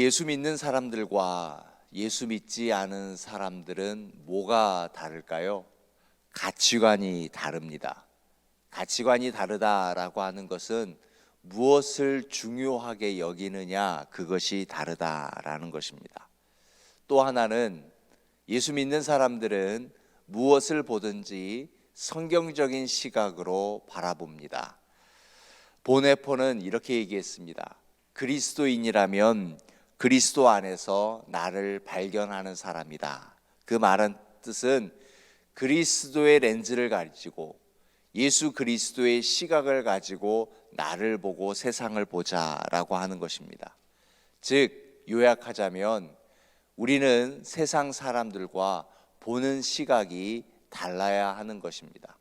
예수 믿는 사람들과 예수 믿지 않은 사람들은 뭐가 다를까요? 가치관이 다릅니다. 가치관이 다르다라고 하는 것은 무엇을 중요하게 여기느냐, 그것이 다르다라는 것입니다. 또 하나는 예수 믿는 사람들은 무엇을 보든지 성경적인 시각으로 바라봅니다. 보네포는 이렇게 얘기했습니다. 그리스도인이라면 그리스도 안에서 나를 발견하는 사람이다. 그 말은 뜻은 그리스도의 렌즈를 가지고 예수 그리스도의 시각을 가지고 나를 보고 세상을 보자라고 하는 것입니다. 즉 요약하자면 우리는 세상 사람들과 보는 시각이 달라야 하는 것입니다.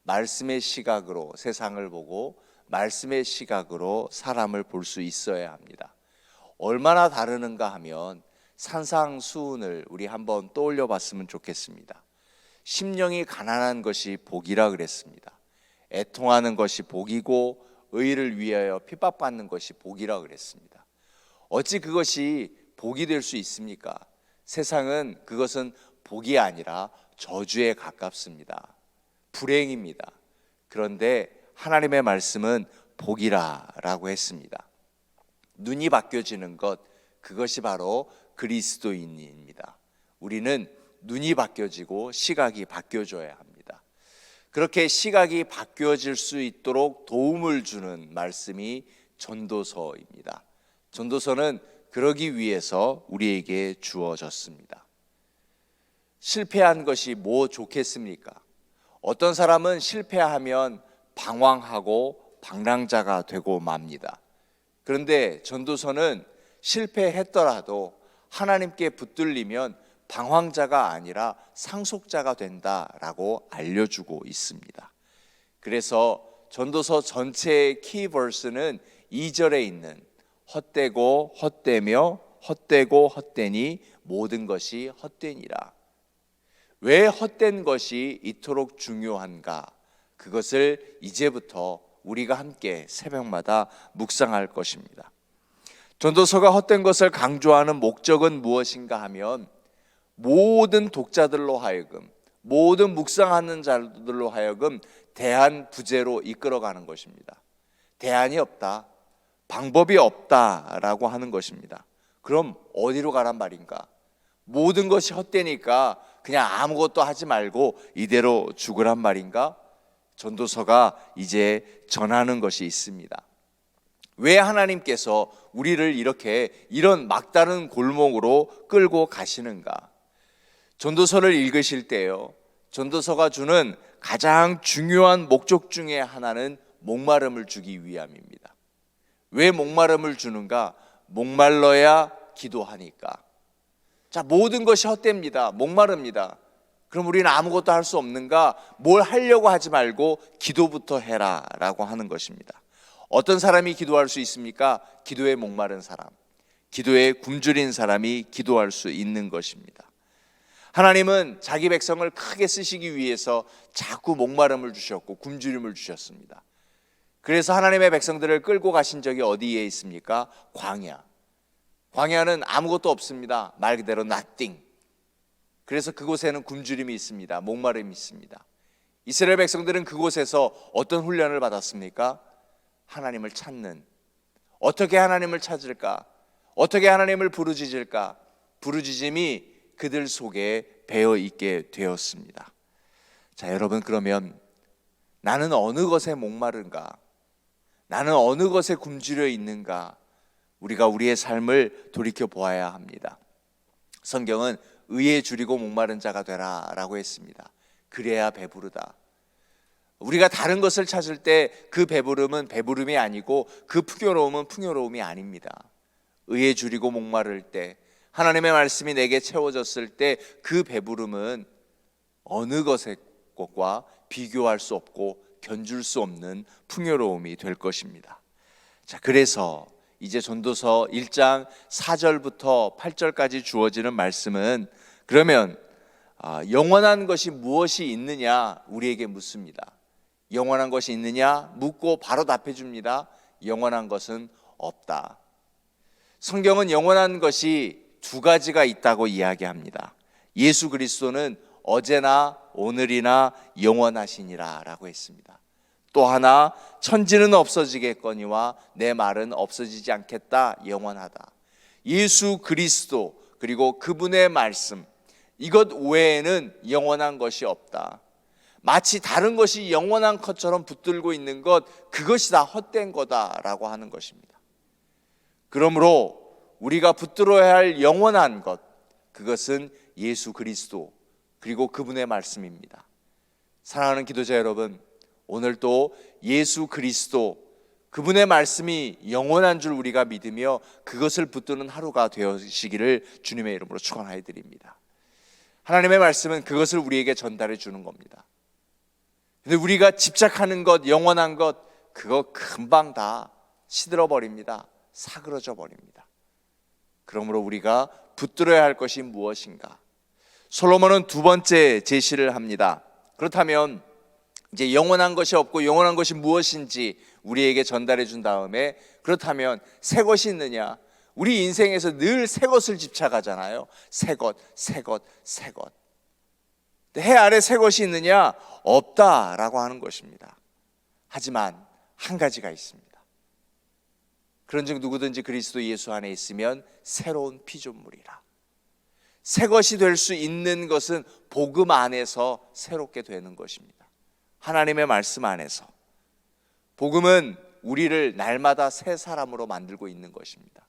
말씀의 시각으로 세상을 보고 말씀의 시각으로 사람을 볼 수 있어야 합니다. 얼마나 다르는가 하면 산상수훈을 우리 한번 떠올려 봤으면 좋겠습니다. 심령이 가난한 것이 복이라 그랬습니다. 애통하는 것이 복이고 의를 위하여 핍박받는 것이 복이라 그랬습니다. 어찌 그것이 복이 될 수 있습니까? 세상은 그것은 복이 아니라 저주에 가깝습니다. 불행입니다. 그런데 하나님의 말씀은 복이라고 했습니다. 눈이 바뀌어지는 것, 그것이 바로 그리스도인입니다. 우리는 눈이 바뀌어지고 시각이 바뀌어져야 합니다. 그렇게 시각이 바뀌어질 수 있도록 도움을 주는 말씀이 전도서입니다. 전도서는 그러기 위해서 우리에게 주어졌습니다. 실패한 것이 뭐 좋겠습니까? 어떤 사람은 실패하면 방황하고 방랑자가 되고 맙니다. 그런데 전도서는 실패했더라도 하나님께 붙들리면 방황자가 아니라 상속자가 된다라고 알려주고 있습니다. 그래서 전도서 전체의 키버스는 2절에 있는 헛되고 헛되며 헛되고 헛되니 모든 것이 헛되니라. 왜 헛된 것이 이토록 중요한가? 그것을 이제부터 우리가 함께 새벽마다 묵상할 것입니다. 전도서가 헛된 것을 강조하는 목적은 무엇인가 하면 모든 독자들로 하여금, 모든 묵상하는 자들로 하여금 대안 부재로 이끌어가는 것입니다. 대안이 없다, 방법이 없다라고 하는 것입니다. 그럼 어디로 가란 말인가? 모든 것이 헛되니까 그냥 아무것도 하지 말고 이대로 죽으란 말인가? 전도서가 이제 전하는 것이 있습니다. 왜 하나님께서 우리를 이런 막다른 골목으로 끌고 가시는가? 전도서를 읽으실 때요, 전도서가 주는 가장 중요한 목적 중에 하나는 목마름을 주기 위함입니다. 왜 목마름을 주는가? 목말라야 기도하니까. 자, 모든 것이 헛됩니다. 목마릅니다. 그럼 우리는 아무것도 할 수 없는가? 뭘 하려고 하지 말고 기도부터 해라 라고 하는 것입니다. 어떤 사람이 기도할 수 있습니까? 기도에 목마른 사람, 기도에 굶주린 사람이 기도할 수 있는 것입니다. 하나님은 자기 백성을 크게 쓰시기 위해서 자꾸 목마름을 주셨고 굶주림을 주셨습니다. 그래서 하나님의 백성들을 끌고 가신 적이 어디에 있습니까? 광야. 광야는 아무것도 없습니다. 말 그대로 nothing. 그래서 그곳에는 굶주림이 있습니다. 목마름이 있습니다. 이스라엘 백성들은 그곳에서 어떤 훈련을 받았습니까? 하나님을 찾는, 어떻게 하나님을 찾을까? 어떻게 하나님을 부르짖을까? 부르짖음이 그들 속에 배어 있게 되었습니다. 자, 여러분, 그러면 나는 어느 것에 목마른가? 나는 어느 것에 굶주려 있는가? 우리가 우리의 삶을 돌이켜 보아야 합니다. 성경은 의에 줄이고 목마른 자가 되라 라고 했습니다. 그래야 배부르다. 우리가 다른 것을 찾을 때 그 배부름은 배부름이 아니고 그 풍요로움은 풍요로움이 아닙니다. 의에 줄이고 목마를 때, 하나님의 말씀이 내게 채워졌을 때 그 배부름은 어느 것과 비교할 수 없고 견줄 수 없는 풍요로움이 될 것입니다. 자, 그래서 이제 전도서 1장 4절부터 8절까지 주어지는 말씀은 그러면 영원한 것이 무엇이 있느냐 우리에게 묻습니다. 영원한 것이 있느냐 묻고 바로 답해 줍니다. 영원한 것은 없다. 성경은 영원한 것이 두 가지가 있다고 이야기합니다. 예수 그리스도는 어제나 오늘이나 영원하시니라 라고 했습니다. 또 하나, 천지는 없어지겠거니와 내 말은 없어지지 않겠다, 영원하다. 예수 그리스도 그리고 그분의 말씀, 이것 외에는 영원한 것이 없다. 마치 다른 것이 영원한 것처럼 붙들고 있는 것, 그것이 다 헛된 거다라고 하는 것입니다. 그러므로 우리가 붙들어야 할 영원한 것, 그것은 예수 그리스도 그리고 그분의 말씀입니다. 사랑하는 기도자 여러분, 오늘도 예수 그리스도 그분의 말씀이 영원한 줄 우리가 믿으며 그것을 붙드는 하루가 되시기를 주님의 이름으로 축원하여 드립니다. 하나님의 말씀은 그것을 우리에게 전달해 주는 겁니다. 근데 우리가 집착하는 것, 영원한 것, 그거 금방 다 시들어 버립니다. 사그러져 버립니다. 그러므로 우리가 붙들어야 할 것이 무엇인가? 솔로몬은 두 번째 제시를 합니다. 그렇다면 이제 영원한 것이 없고 영원한 것이 무엇인지 우리에게 전달해 준 다음에, 그렇다면 새 것이 있느냐? 우리 인생에서 늘 새 것을 집착하잖아요. 새 것, 새 것, 새 것. 해 아래 새 것이 있느냐? 없다라고 하는 것입니다. 하지만 한 가지가 있습니다. 그런즉 누구든지 그리스도 예수 안에 있으면 새로운 피조물이라. 새 것이 될 수 있는 것은 복음 안에서 새롭게 되는 것입니다. 하나님의 말씀 안에서. 복음은 우리를 날마다 새 사람으로 만들고 있는 것입니다.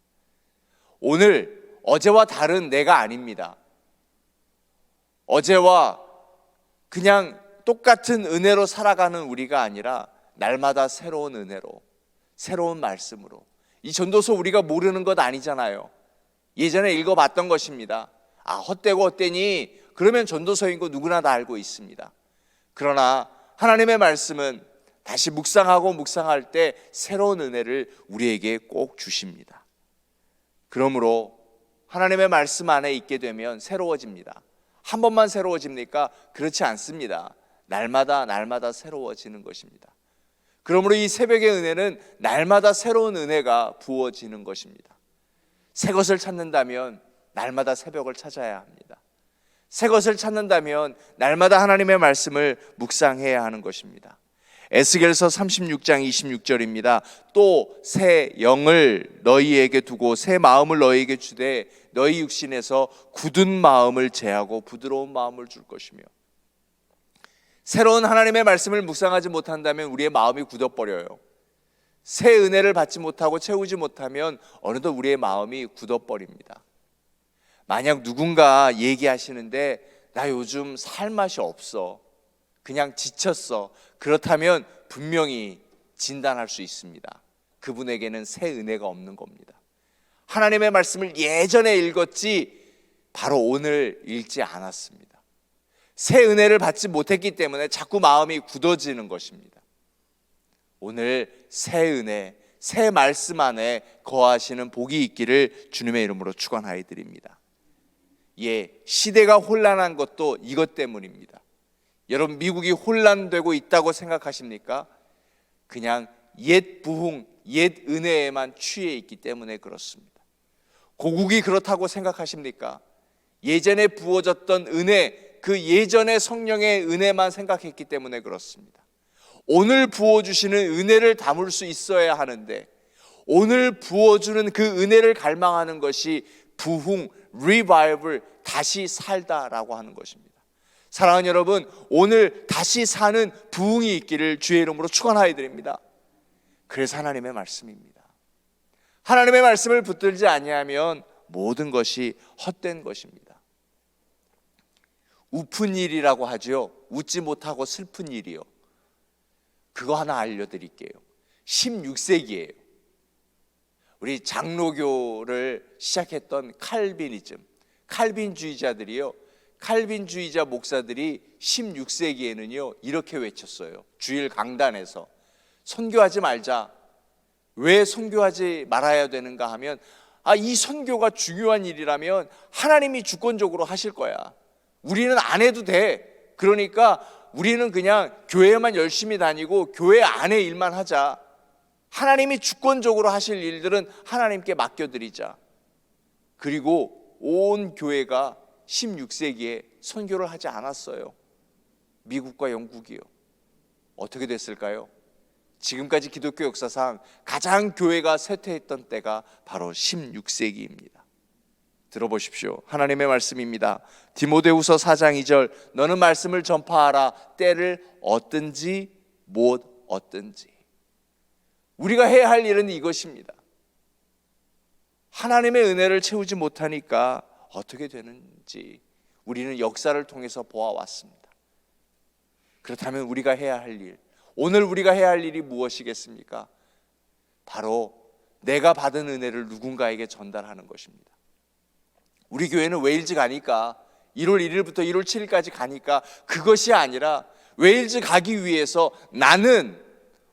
오늘 어제와 다른 내가 아닙니다. 어제와 그냥 똑같은 은혜로 살아가는 우리가 아니라 날마다 새로운 은혜로, 새로운 말씀으로. 이 전도서 우리가 모르는 것 아니잖아요. 예전에 읽어봤던 것입니다. 아, 헛되고 헛되니 그러면 전도서인 거 누구나 다 알고 있습니다. 그러나 하나님의 말씀은 다시 묵상하고 묵상할 때 새로운 은혜를 우리에게 꼭 주십니다. 그러므로 하나님의 말씀 안에 있게 되면 새로워집니다. 한 번만 새로워집니까? 그렇지 않습니다. 날마다 새로워지는 것입니다. 그러므로 이 새벽의 은혜는 날마다 새로운 은혜가 부어지는 것입니다. 새 것을 찾는다면 날마다 새벽을 찾아야 합니다. 새 것을 찾는다면 날마다 하나님의 말씀을 묵상해야 하는 것입니다. 에스겔서 36장 26절입니다. 또 새 영을 너희에게 두고 새 마음을 너희에게 주되 너희 육신에서 굳은 마음을 제하고 부드러운 마음을 줄 것이며. 새로운 하나님의 말씀을 묵상하지 못한다면 우리의 마음이 굳어버려요. 새 은혜를 받지 못하고 채우지 못하면 어느덧 우리의 마음이 굳어버립니다. 만약 누군가 얘기하시는데 나 요즘 살 맛이 없어, 그냥 지쳤어, 그렇다면 분명히 진단할 수 있습니다. 그분에게는 새 은혜가 없는 겁니다. 하나님의 말씀을 예전에 읽었지 바로 오늘 읽지 않았습니다. 새 은혜를 받지 못했기 때문에 자꾸 마음이 굳어지는 것입니다. 오늘 새 은혜, 새 말씀 안에 거하시는 복이 있기를 주님의 이름으로 축원하여 드립니다. 예, 시대가 혼란한 것도 이것 때문입니다. 여러분, 미국이 혼란되고 있다고 생각하십니까? 그냥 옛 부흥, 옛 은혜에만 취해 있기 때문에 그렇습니다. 고국이 그렇다고 생각하십니까? 예전에 부어졌던 은혜, 그 예전의 성령의 은혜만 생각했기 때문에 그렇습니다. 오늘 부어주시는 은혜를 담을 수 있어야 하는데, 오늘 부어주는 그 은혜를 갈망하는 것이 부흥, 리바이벌, 다시 살다라고 하는 것입니다. 사랑하는 여러분, 오늘 다시 사는 부흥이 있기를 주의 이름으로 축원하여 드립니다. 그래서 하나님의 말씀입니다. 하나님의 말씀을 붙들지 아니하면 모든 것이 헛된 것입니다. 우픈 일이라고 하죠. 웃지 못하고 슬픈 일이요. 그거 하나 알려드릴게요. 16세기예요. 우리 장로교를 시작했던 칼빈이즘, 칼빈주의자들이요, 칼빈주의자 목사들이 16세기에는요 이렇게 외쳤어요. 주일 강단에서 선교하지 말자. 왜 선교하지 말아야 되는가 하면, 이 선교가 중요한 일이라면 하나님이 주권적으로 하실 거야. 우리는 안 해도 돼. 그러니까 우리는 그냥 교회만 열심히 다니고 교회 안의 일만 하자. 하나님이 주권적으로 하실 일들은 하나님께 맡겨드리자. 그리고 온 교회가 16세기에 선교를 하지 않았어요. 미국과 영국이요. 어떻게 됐을까요? 지금까지 기독교 역사상 가장 교회가 쇠퇴했던 때가 바로 16세기입니다. 들어보십시오. 하나님의 말씀입니다. 디모데후서 4장 2절, 너는 말씀을 전파하라. 때를 얻든지 못 얻든지. 우리가 해야 할 일은 이것입니다. 하나님의 은혜를 채우지 못하니까 어떻게 되는지 우리는 역사를 통해서 보아왔습니다. 그렇다면 우리가 해야 할 일, 오늘 우리가 해야 할 일이 무엇이겠습니까? 바로 내가 받은 은혜를 누군가에게 전달하는 것입니다. 우리 교회는 웨일즈 가니까 1월 1일부터 1월 7일까지 가니까 그것이 아니라 웨일즈 가기 위해서 나는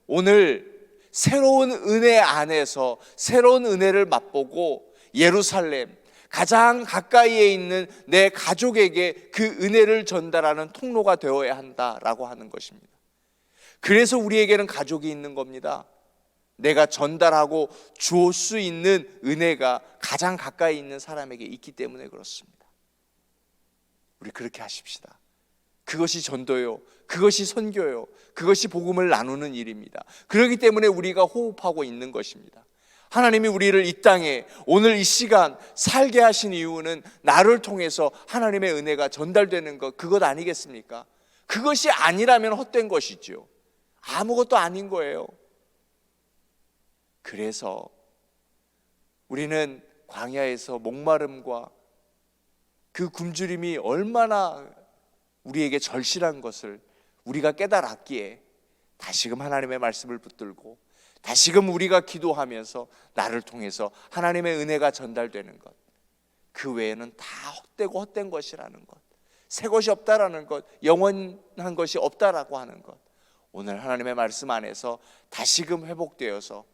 오늘 새로운 은혜 안에서 새로운 은혜를 맛보고 예루살렘 가장 가까이에 있는 내 가족에게 그 은혜를 전달하는 통로가 되어야 한다라고 하는 것입니다. 그래서 우리에게는 가족이 있는 겁니다. 내가 전달하고 줄 수 있는 은혜가 가장 가까이 있는 사람에게 있기 때문에 그렇습니다. 우리 그렇게 하십시다. 그것이 전도요, 그것이 선교요, 그것이 복음을 나누는 일입니다. 그렇기 때문에 우리가 호흡하고 있는 것입니다. 하나님이 우리를 이 땅에 오늘 이 시간 살게 하신 이유는 나를 통해서 하나님의 은혜가 전달되는 것, 그것 아니겠습니까? 그것이 아니라면 헛된 것이죠. 아무것도 아닌 거예요. 그래서 우리는 광야에서 목마름과 그 굶주림이 얼마나 우리에게 절실한 것을 우리가 깨달았기에 다시금 하나님의 말씀을 붙들고 다시금 우리가 기도하면서 나를 통해서 하나님의 은혜가 전달되는 것, 그 외에는 다 헛되고 헛된 것이라는 것, 새 것이 없다라는 것, 영원한 것이 없다라고 하는 것, 오늘 하나님의 말씀 안에서 다시금 회복되어서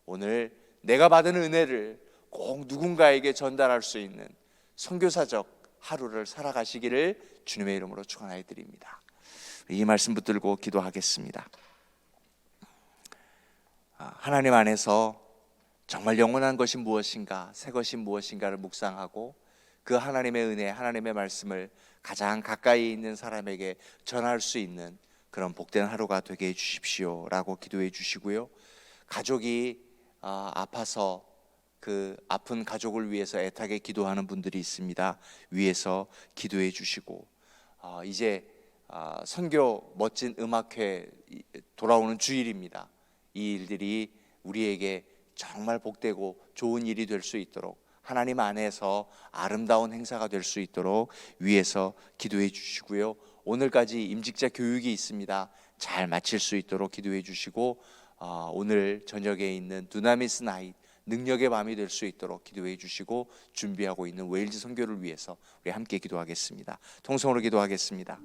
오늘 내가 받은 은혜를 꼭 누군가에게 전달할 수 있는 선교사적 하루를 살아가시기를 주님의 이름으로 축원하여 드립니다. 이 말씀 붙들고 기도하겠습니다. 하나님 안에서 정말 영원한 것이 무엇인가, 새 것이 무엇인가를 묵상하고 그 하나님의 은혜, 하나님의 말씀을 가장 가까이 있는 사람에게 전할 수 있는 그런 복된 하루가 되게 해 주십시오 라고 기도해 주시고요. 가족이 아파서 그 아픈 가족을 위해서 애타게 기도하는 분들이 있습니다. 위에서 기도해 주시고 이제 선교 멋진 음악회 돌아오는 주일입니다. 이 일들이 우리에게 정말 복되고 좋은 일이 될 수 있도록 하나님 안에서 아름다운 행사가 될 수 있도록 위에서 기도해 주시고요. 오늘까지 임직자 교육이 있습니다. 잘 마칠 수 있도록 기도해 주시고 오늘 저녁에 있는 두나미스 나잇 능력의 밤이 될 수 있도록 기도해 주시고 준비하고 있는 웨일즈 선교를 위해서 우리 함께 기도하겠습니다. 통성으로 기도하겠습니다.